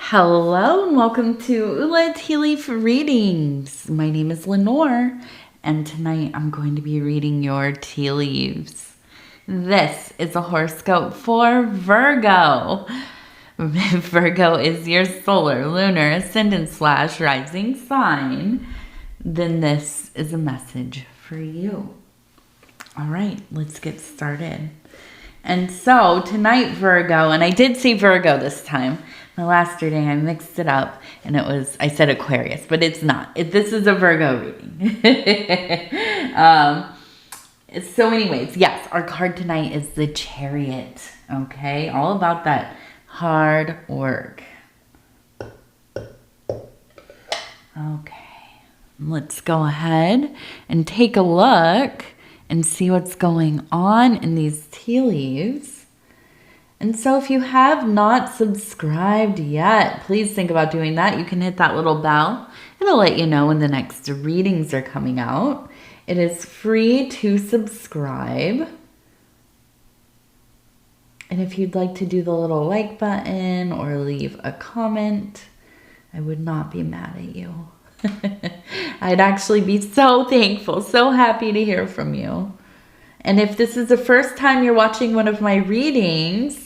Hello and welcome to Ula Tea Leaf Readings. My name is Lenore and tonight I'm going to be reading your tea leaves. This is a horoscope for Virgo. Virgo is your solar, lunar, ascendant / rising sign. Then this is a message for you. All right, let's get started. And so tonight, Virgo, and I did say Virgo this time. The last reading, I mixed it up and I said Aquarius, but it's not. This is a Virgo reading. So anyways, yes, our card tonight is the Chariot, okay? All about that hard work. Okay, let's go ahead and take a look and see what's going on in these tea leaves. And so if you have not subscribed yet, please think about doing that. You can hit that little bell. It'll let you know when the next readings are coming out. It is free to subscribe. And if you'd like to do the little like button or leave a comment, I would not be mad at you. I'd actually be so thankful, so happy to hear from you. And if this is the first time you're watching one of my readings,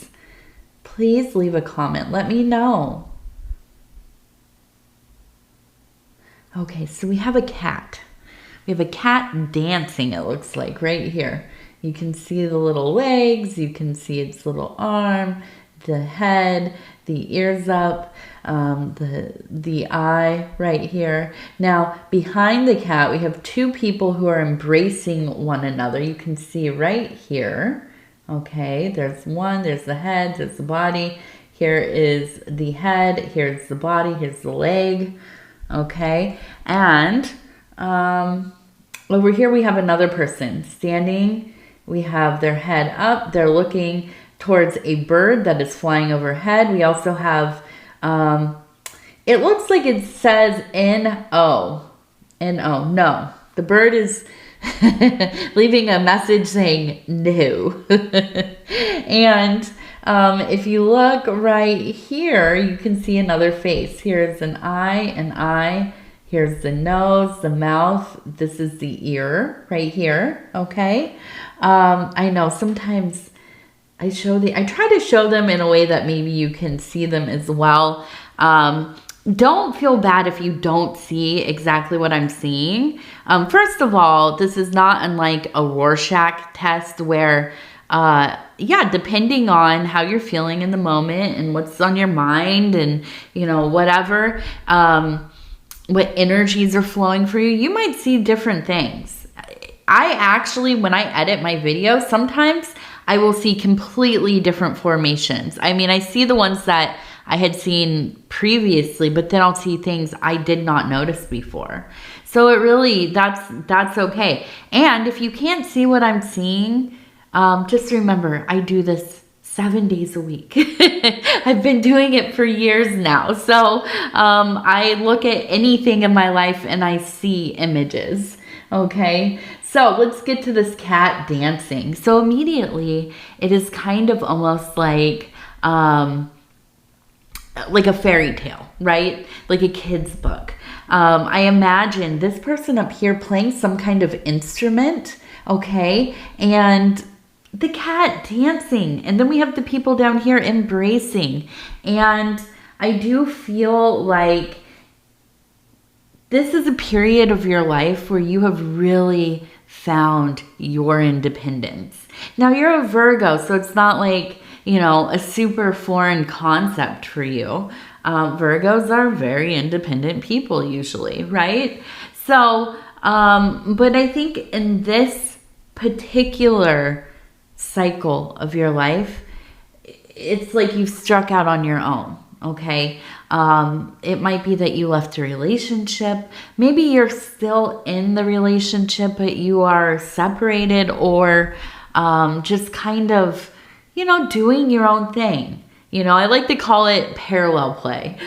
please leave a comment. Let me know. Okay, so we have a cat. We have a cat dancing, it looks like, right here. You can see the little legs. You can see its little arm, the head, the ears up, the eye right here. Now, behind the cat, we have two people who are embracing one another. You can see right here. Okay, there's one, there's the head, there's the body. Here is the head, here's the body, here's the leg. Okay, and over here we have another person standing. We have their head up. They're looking towards a bird that is flying overhead. We also have, it looks like it says N-O. N-O, no. The bird is leaving a message saying no. And if you look right here, you can see another face. Here's an eye. Here's the nose, the mouth. This is the ear right here, okay? I know sometimes I try to show them in a way that maybe you can see them as well. Don't feel bad if you don't see exactly what I'm seeing. First of all, this is not unlike a Rorschach test where, depending on how you're feeling in the moment and what's on your mind and, whatever, what energies are flowing for you, you might see different things. I actually, when I edit my videos, sometimes I will see completely different formations. I mean, I see the ones that I had seen previously, but then I'll see things I did not notice before. So it really, that's okay. And if you can't see what I'm seeing, just remember, I do this 7 days a week. I've been doing it for years now. So I look at anything in my life and I see images. Okay, so let's get to this cat dancing. So immediately it is kind of almost like a fairy tale, right? Like a kid's book. I imagine this person up here playing some kind of instrument, okay? And the cat dancing. And then we have the people down here embracing. And I do feel like this is a period of your life where you have really found your independence. Now, you're a Virgo, so it's not like, a super foreign concept for you. Virgos are very independent people usually, right? So, but I think in this particular cycle of your life, it's like you've struck out on your own. Okay. It might be that you left a relationship. Maybe you're still in the relationship, but you are separated or, just kind of, doing your own thing. I like to call it parallel play.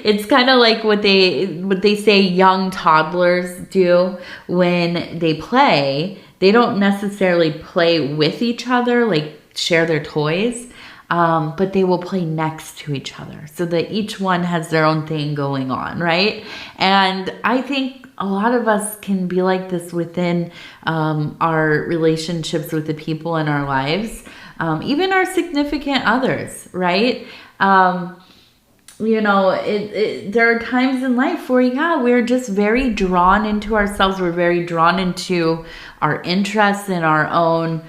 It's kind of like what they say young toddlers do when they play. They don't necessarily play with each other, like share their toys. but they will play next to each other so that each one has their own thing going on, right? And I think a lot of us can be like this within our relationships with the people in our lives, even our significant others, right? You know, there are times in life where, yeah, we're just very drawn into ourselves. We're very drawn into our interests and our own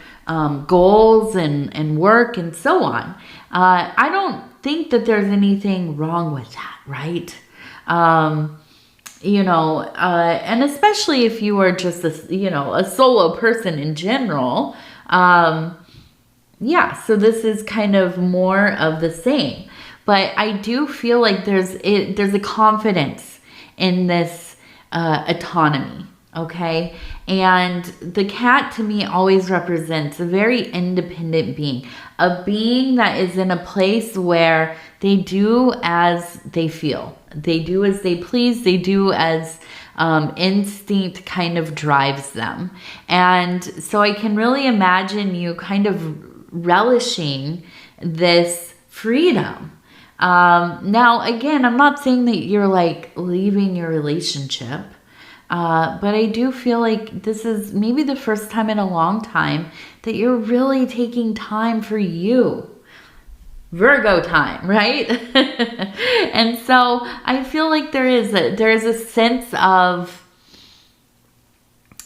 goals and work and so on. I don't think that there's anything wrong with that, right? You know, and especially if you are just a solo person in general. Yeah, so this is kind of more of the same. But I do feel like there's a confidence in this autonomy, okay? And the cat to me always represents a very independent being, a being that is in a place where they do as they feel. They do as they please. They do as instinct kind of drives them. And so I can really imagine you kind of relishing this freedom. Now, again, I'm not saying that you're like leaving your relationship, but I do feel like this is maybe the first time in a long time that you're really taking time for you. Virgo time, right? And so I feel like there is a sense of,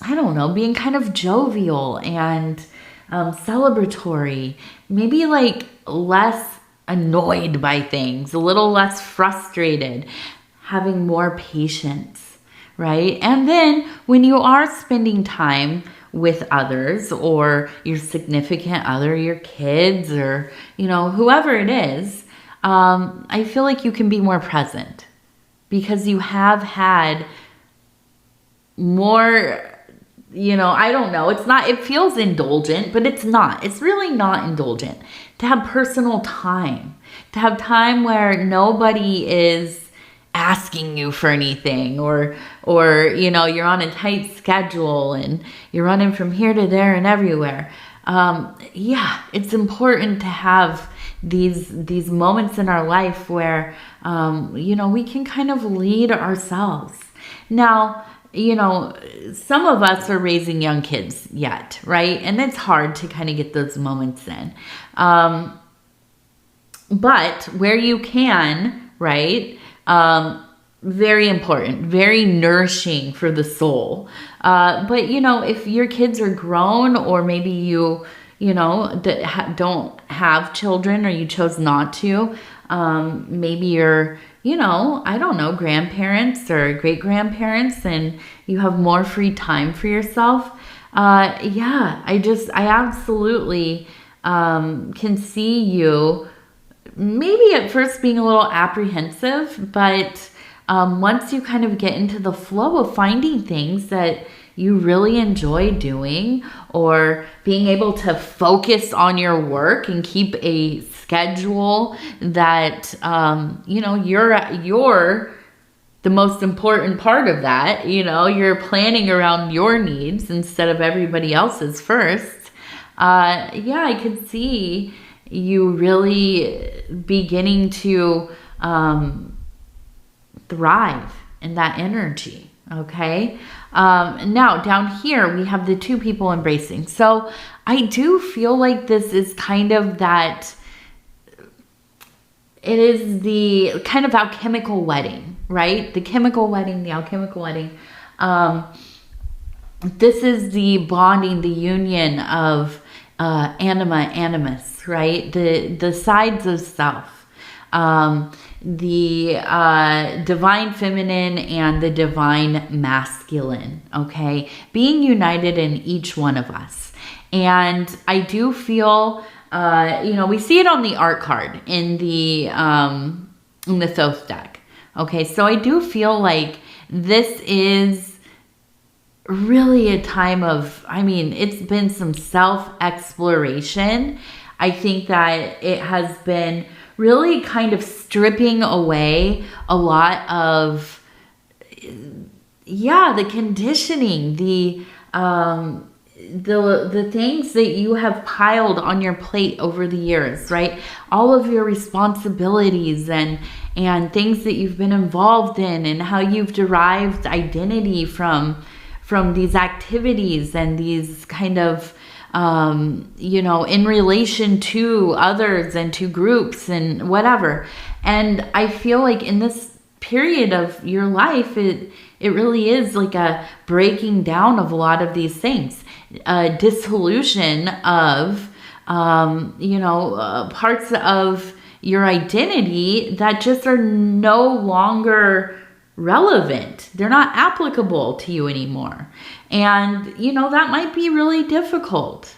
I don't know, being kind of jovial and celebratory, maybe like less annoyed by things, a little less frustrated, having more patience, right? And then when you are spending time with others or your significant other, your kids, or, you know, whoever it is, I feel like you can be more present because you have had more, you know, I don't know. It feels indulgent, but it's not. It's really not indulgent. To have personal time, to have time where nobody is asking you for anything or, you know, you're on a tight schedule and you're running from here to there and everywhere. Yeah, it's important to have these moments in our life where, you know, we can kind of lead ourselves. Now, you know, some of us are raising young kids yet, right? And it's hard to kind of get those moments in. But where you can, right? Very important, very nourishing for the soul. But, you know, if your kids are grown or maybe you know, that don't have children or you chose not to, maybe you're, you know, I don't know, grandparents or great-grandparents and you have more free time for yourself. Yeah, I absolutely can see you maybe at first being a little apprehensive, but once you kind of get into the flow of finding things that you really enjoy doing or being able to focus on your work and keep a schedule that, you know, you're the most important part of that, you know, you're planning around your needs instead of everybody else's first. Yeah, I could see you really beginning to thrive in that energy. Okay. Now down here we have the two people embracing. So I do feel like this is kind of that, it is the kind of alchemical wedding, right? The chemical wedding, the alchemical wedding. This is the bonding, the union of anima, animus, right? The sides of self. The divine feminine and the divine masculine, okay? Being united in each one of us. And I do feel, you know, we see it on the art card in the Thoth deck. Okay, so I do feel like this is really a time of, I mean, it's been some self-exploration. I think that it has been really kind of stripping away a lot of, yeah, the conditioning, the the things that you have piled on your plate over the years, right? All of your responsibilities and things that you've been involved in, and how you've derived identity from these activities and these kind of in relation to others and to groups and whatever. And I feel like in this period of your life, it really is like a breaking down of a lot of these things, a dissolution of parts of your identity that just are no longer relevant. They're not applicable to you anymore. And that might be really difficult,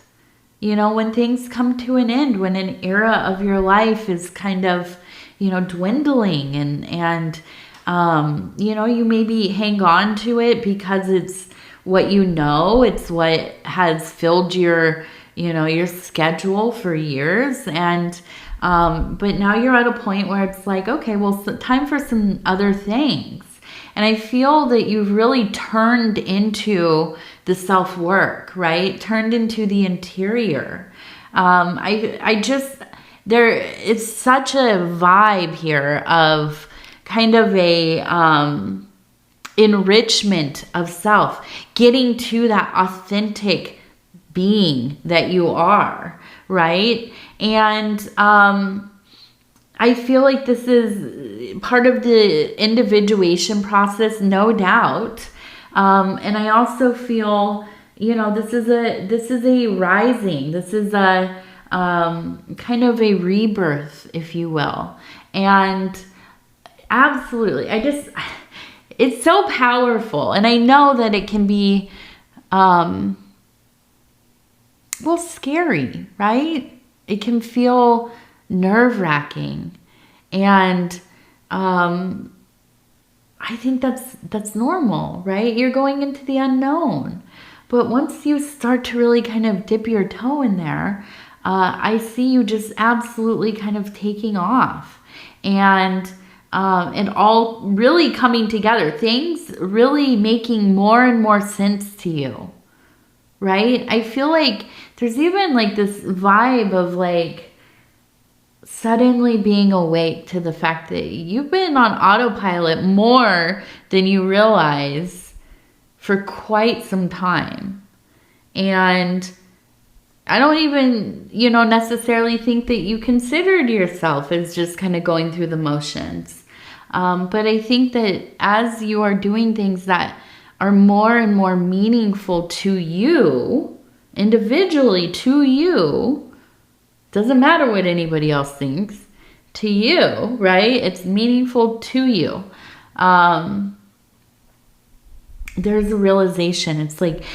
when things come to an end, when an era of your life is kind of dwindling, and you maybe hang on to it because it's what it's what has filled your your schedule for years. And but now you're at a point where it's like, okay, well, it's time for some other things. And I feel that you've really turned into the self-work, right? Turned into the interior. It's such a vibe here of kind of a enrichment of self, getting to that authentic being that you are, right? And I feel like this is part of the individuation process, no doubt. And I also feel, this is a rising. This is a kind of a rebirth, if you will. And absolutely, it's so powerful. And I know that it can be, scary, right? It can feel nerve-wracking. And I think that's normal, right? You're going into the unknown. But once you start to really kind of dip your toe in there, I see you just absolutely kind of taking off, and all really coming together. Things really making more and more sense to you, right? I feel like there's even like this vibe of like suddenly being awake to the fact that you've been on autopilot more than you realize for quite some time. And I don't even, necessarily think that you considered yourself as just kind of going through the motions. But I think that as you are doing things that are more and more meaningful to you, individually to you, doesn't matter what anybody else thinks, to you, right? It's meaningful to you. There's a realization. It's like,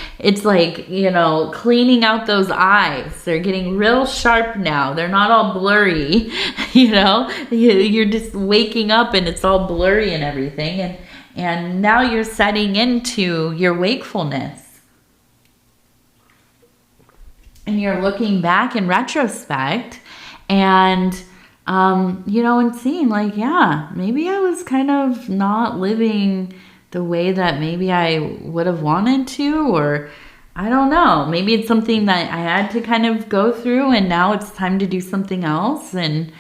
cleaning out those eyes. They're getting real sharp now. They're not all blurry, You're just waking up and it's all blurry and everything. And now you're setting into your wakefulness. And you're looking back in retrospect and, and seeing like, yeah, maybe I was kind of not living the way that maybe I would have wanted to, or I don't know, maybe it's something that I had to kind of go through and now it's time to do something else and,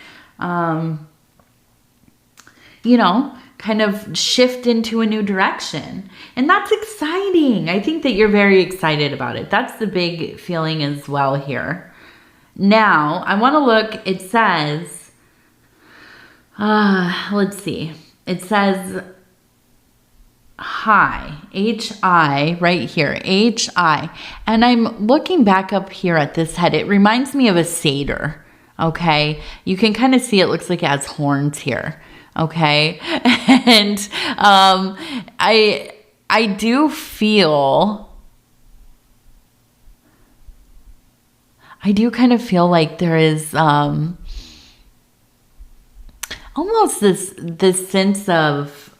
kind of shift into a new direction. And that's exciting. I think that you're very excited about it. That's the big feeling as well here. Now, I want to look, it says, let's see. It says, hi, H-I, right here, H-I. And I'm looking back up here at this head. It reminds me of a satyr, okay? You can kind of see it looks like it has horns here. Okay. And, I do kind of feel like there is, almost this sense of,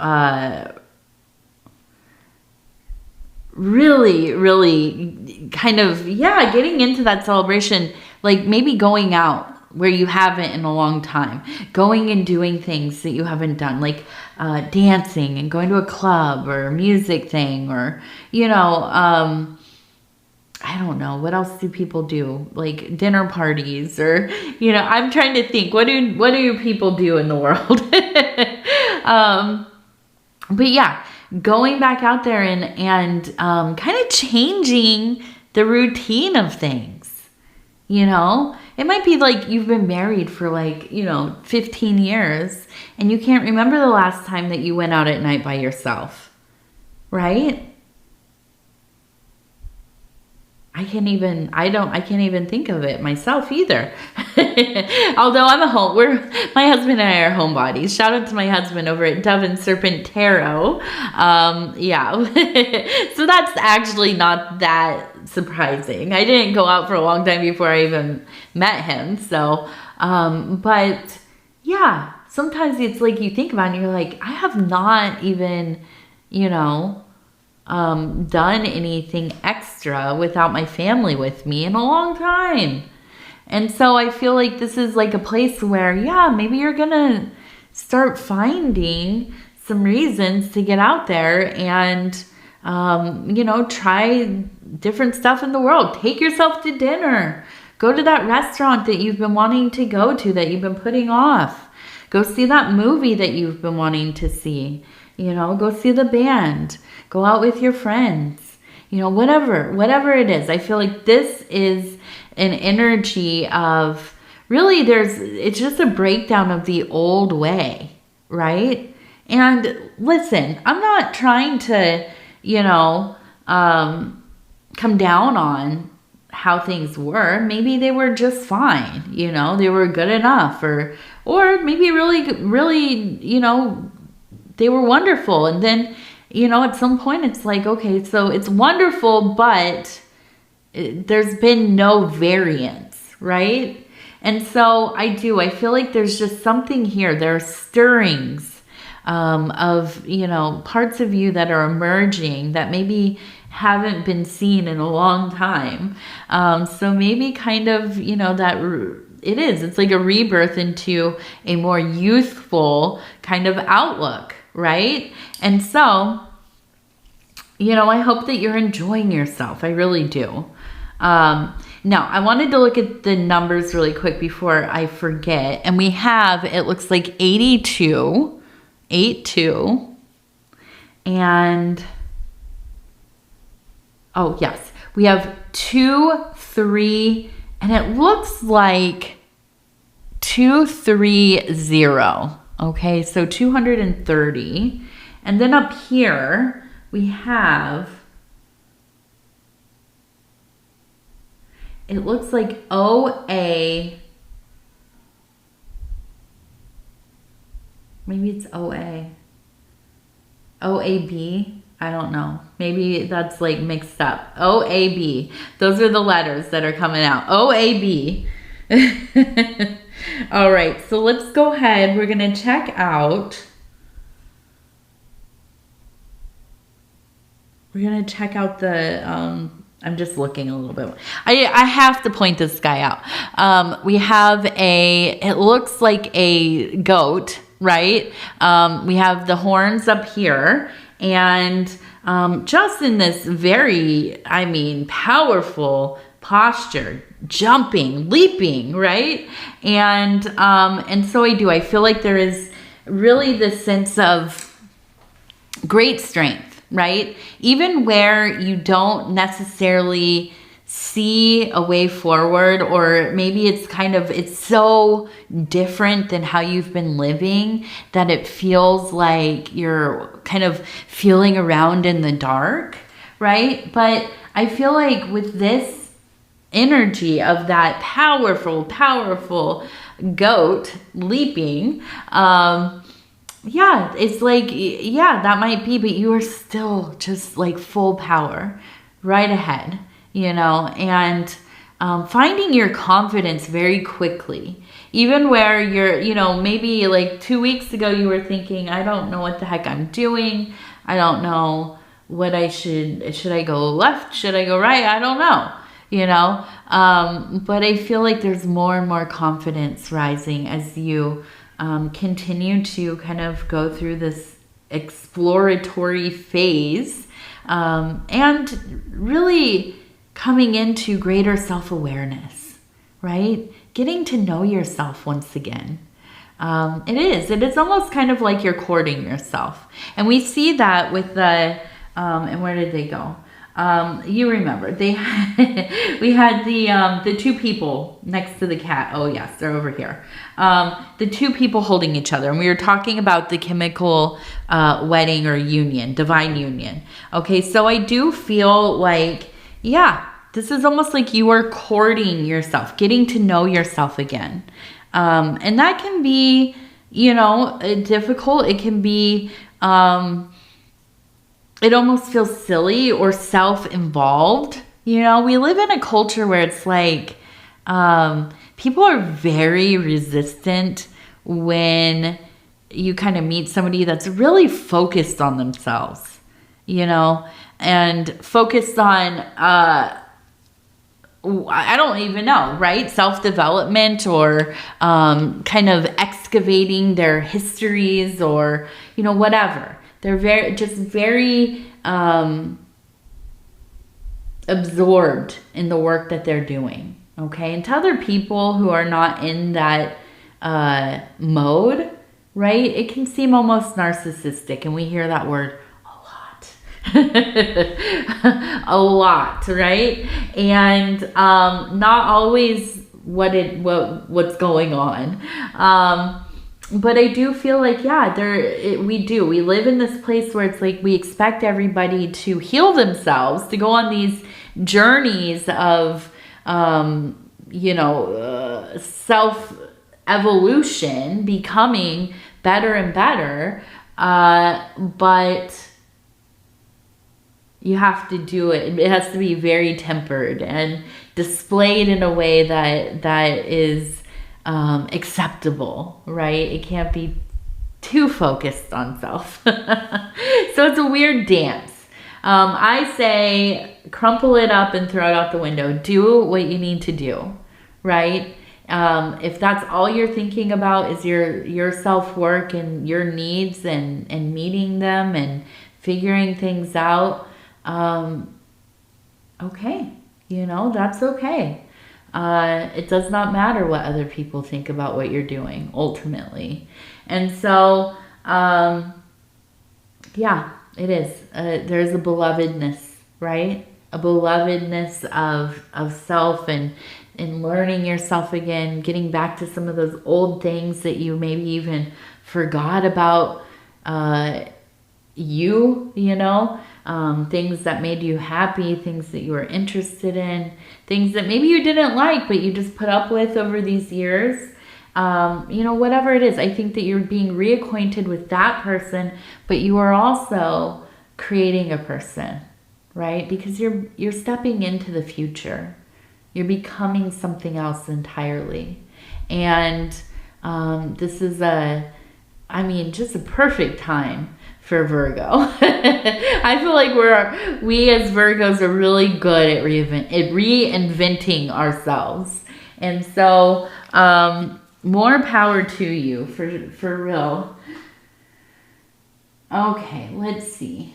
really, really kind of, getting into that celebration, like maybe going out where you haven't in a long time, going and doing things that you haven't done, like dancing and going to a club or a music thing, or, I I don't know, what else do people do? Like dinner parties, or, you know, I'm trying to think, what do people do in the world? But yeah, going back out there and kind of changing the routine of things, you know? It might be like you've been married for like, you know, 15 years and you can't remember the last time that you went out at night by yourself, right? I can't even think of it myself either. Although my husband and I are homebodies. Shout out to my husband over at Dove and Serpent Tarot. Yeah. So that's actually not that surprising. I didn't go out for a long time before I even met him. So, but yeah, sometimes it's like you think about it and you're like, I have not even, you know, done anything extra without my family with me in a long time. And so I feel like this is like a place where, yeah, maybe you're gonna start finding some reasons to get out there and, you know, try different stuff in the world. Take yourself to dinner. Go to that restaurant that you've been wanting to go to, that you've been putting off. Go see that movie that you've been wanting to see. You know, go see the band. Go out with your friends. You know, whatever it is. I feel like this is an energy of really it's just a breakdown of the old way, right? And listen, I'm not trying to, you know, come down on how things were. Maybe they were just fine, you know, they were good enough, or maybe really, you know, they were wonderful. And then, you know, at some point it's like, okay, so it's wonderful, but there's been no variance, right? And so I feel like there's just something here. There are stirrings of, you know, parts of you that are emerging that maybe haven't been seen in a long time. So maybe kind of, you know, that it's like a rebirth into a more youthful kind of outlook, right? And so, you know, I hope that you're enjoying yourself. I really do. Now, I wanted to look at the numbers really quick before I forget. And we have, it looks like 82, and, oh, yes, we have 2, 3, and it looks like 230. Okay, so 230. And then up here, we have, it looks like OA. Maybe it's OA. OAB. I don't know. Maybe that's like mixed up. OAB. Those are the letters that are coming out. OAB. All right, so let's go ahead. We're going to check out. We're going to check out the, I'm just looking a little bit. I have to point this guy out. We have it looks like a goat, right? We have the horns up here, and just in this very, powerful posture, jumping, leaping, right? And so I feel like there is really this sense of great strength, right? Even where you don't necessarily see a way forward, or maybe it's so different than how you've been living that it feels like you're kind of feeling around in the dark, right? But I feel like with this energy of that powerful goat leaping, it's like, that might be, but you are still just like full power right ahead, you know, and finding your confidence very quickly, even where you're, you know, maybe like 2 weeks ago you were thinking, I don't know what the heck I'm doing. I don't know what should I go left? Should I go right? I don't know, you know, but I feel like there's more and more confidence rising as you continue to kind of go through this exploratory phase, and really coming into greater self-awareness, right? Getting to know yourself once again. It is almost kind of like you're courting yourself. And we see that with the, and where did they go? You remember, we had the two people next to the cat. Oh yes, they're over here. The two people holding each other. And we were talking about the chemical, wedding or union, divine union. Okay. So I do feel like, yeah, this is almost like you are courting yourself, getting to know yourself again. And that can be, difficult. It can be, it almost feels silly or self-involved. We live in a culture where it's like, people are very resistant when you kind of meet somebody that's really focused on themselves, and focused on, I don't even know, right? Self-development or kind of excavating their histories or, whatever. They're very absorbed in the work that they're doing, okay? And to other people who are not in that mode, right? It can seem almost narcissistic, and we hear that word a lot, right? And not always what's going on. But I do feel like, yeah, we live in this place where it's like we expect everybody to heal themselves, to go on these journeys of self evolution, becoming better and better, but you have to do it. It has to be very tempered and displayed in a way that is acceptable, right? It can't be too focused on self. So it's a weird dance. I say crumple it up and throw it out the window. Do what you need to do, right? If that's all you're thinking about is your self-work and your needs and meeting them and figuring things out, okay, that's okay. It does not matter what other people think about what you're doing, ultimately. And so, yeah, it is. There's a belovedness, right? A belovedness of self and learning yourself again, getting back to some of those old things that you maybe even forgot about, things that made you happy, things that you were interested in, things that maybe you didn't like, but you just put up with over these years. Whatever it is, I think that you're being reacquainted with that person, but you are also creating a person, right? Because you're stepping into the future. You're becoming something else entirely. And this is just a perfect time for Virgo. I feel like we as Virgos are really good at reinventing ourselves. And so, more power to you for real. Okay, let's see.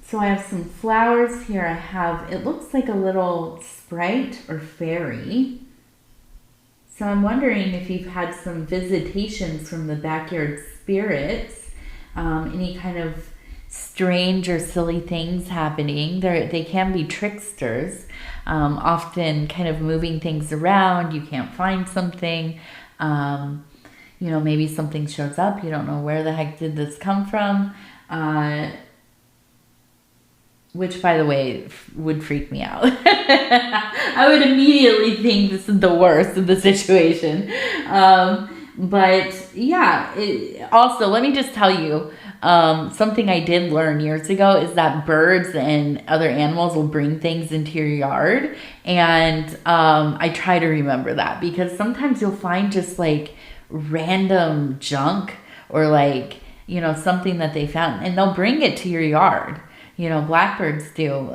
So I have some flowers here. It looks like a little sprite or fairy. So I'm wondering if you've had some visitations from the backyard spirits, any kind of strange or silly things happening. They can be tricksters, often kind of moving things around. You can't find something. Maybe something shows up. You don't know where the heck did this come from. Which, by the way, would freak me out. I would immediately think this is the worst of the situation. But yeah, also, let me just tell you, something I did learn years ago is that birds and other animals will bring things into your yard. And I try to remember that, because sometimes you'll find just like random junk or like, something that they found, and they'll bring it to your yard. Blackbirds do,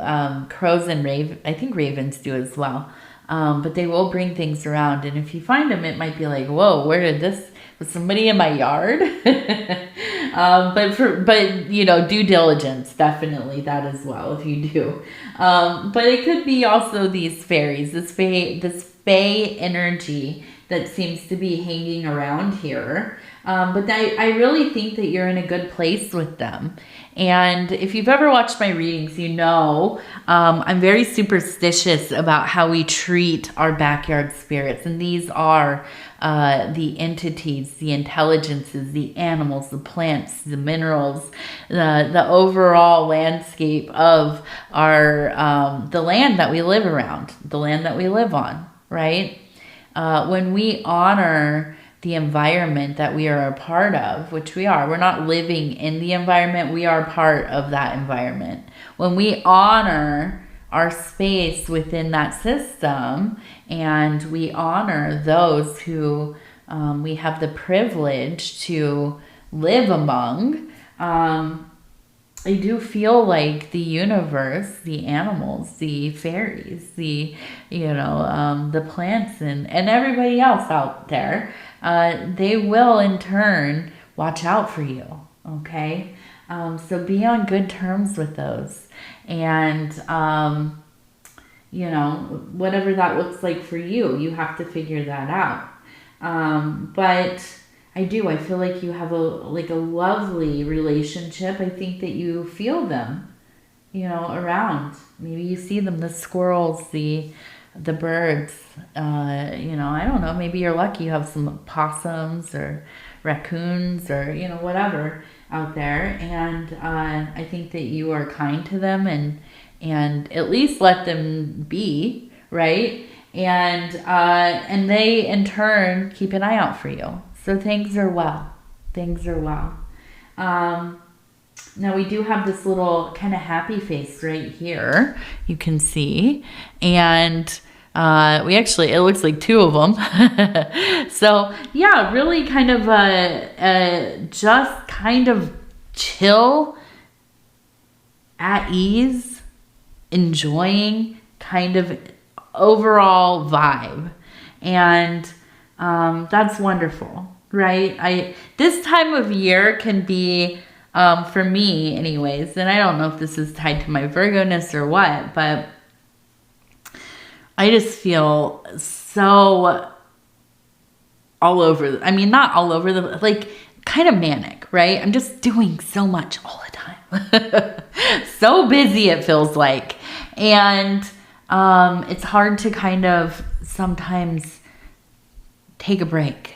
crows and I think ravens do as well. But they will bring things around. And if you find them, it might be like, whoa, was somebody in my yard? but you know, due diligence, definitely that as well if you do. But it could be also these fairies, this fae energy that seems to be hanging around here. But I really think that you're in a good place with them. And if you've ever watched my readings, you know I'm very superstitious about how we treat our backyard spirits. And these are the entities, the intelligences, the animals, the plants, the minerals, the overall landscape of our the land that we live around, the land that we live on, right? When we honor the environment that we are a part of, which we are, we're not living in the environment, we are part of that environment. When we honor our space within that system and we honor those who we have the privilege to live among, I do feel like the universe, the animals, the fairies, the, you know, the plants and everybody else out there, they will in turn watch out for you. Okay. So be on good terms with those and, you know, whatever that looks like for you, you have to figure that out. But I feel like you have a lovely relationship. I think that you feel them, you know, around. Maybe you see them, the squirrels, the birds, you know, I don't know, maybe you're lucky you have some possums or raccoons or, you know, whatever out there. And I think that you are kind to them and at least let them be, right? And they in turn keep an eye out for you. So things are well. Things are well. Now we do have this little kind of happy face right here. You can see. And we actually, it looks like two of them. So yeah, really kind of just kind of chill, at ease, enjoying kind of overall vibe. And that's wonderful, right? This time of year can be, for me anyways, and I don't know if this is tied to my Virgo-ness or what, but I just feel so all over, I mean, not all over the, like kind of manic, right? I'm just doing so much all the time. So busy it feels like. And it's hard to kind of sometimes take a break,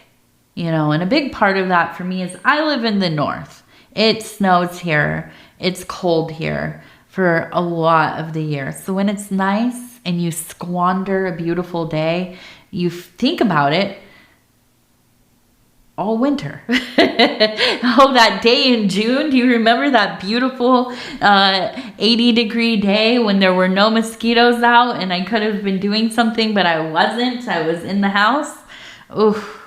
you know, and a big part of that for me is I live in the north. It snows here. It's cold here for a lot of the year. So when it's nice and you squander a beautiful day, you think about it all winter. Oh, that day in June. Do you remember that beautiful 80-degree day when there were no mosquitoes out and I could have been doing something, but I wasn't. I was in the house. Oof.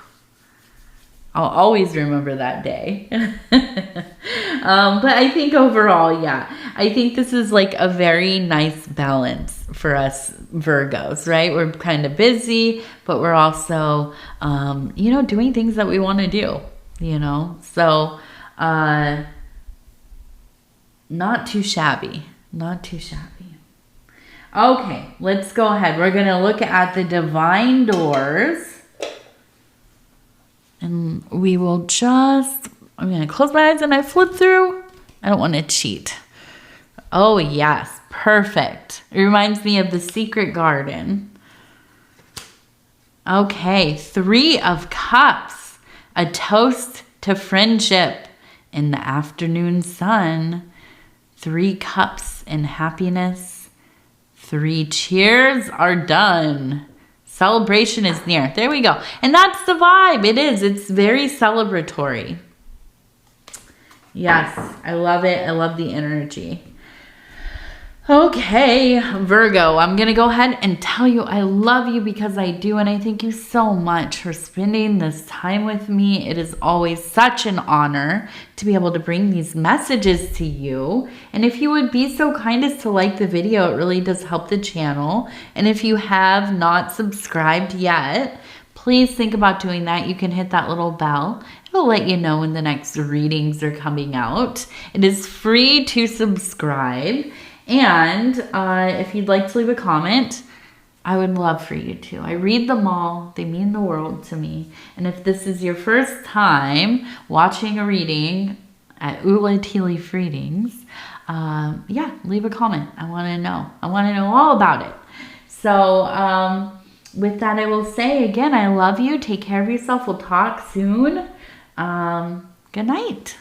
I'll always remember that day. But I think overall, yeah, I think this is like a very nice balance for us Virgos, right? We're kind of busy, but we're also, you know, doing things that we want to do, you know? So, not too shabby, not too shabby. Okay, let's go ahead. We're going to look at the divine doors. And we will just, I'm going to close my eyes and I flip through. I don't want to cheat. Oh, yes. Perfect. It reminds me of the Secret Garden. Okay. 3 of Cups. A toast to friendship in the afternoon sun. 3 cups in happiness. 3 cheers are done. Celebration is near. There we go. And that's the vibe. It is. It's very celebratory. Yes, I love it. I love the energy. Okay, Virgo, I'm going to go ahead and tell you I love you because I do, and I thank you so much for spending this time with me. It is always such an honor to be able to bring these messages to you. And if you would be so kind as to like the video, it really does help the channel. And if you have not subscribed yet, please think about doing that. You can hit that little bell. It'll let you know when the next readings are coming out. It is free to subscribe. And if you'd like to leave a comment, I would love for you to. I read them all. They mean the world to me. And if this is your first time watching a reading at Ula Tea Leaf Readings, yeah, leave a comment. I want to know. I want to know all about it. So with that, I will say again, I love you. Take care of yourself. We'll talk soon. Good night.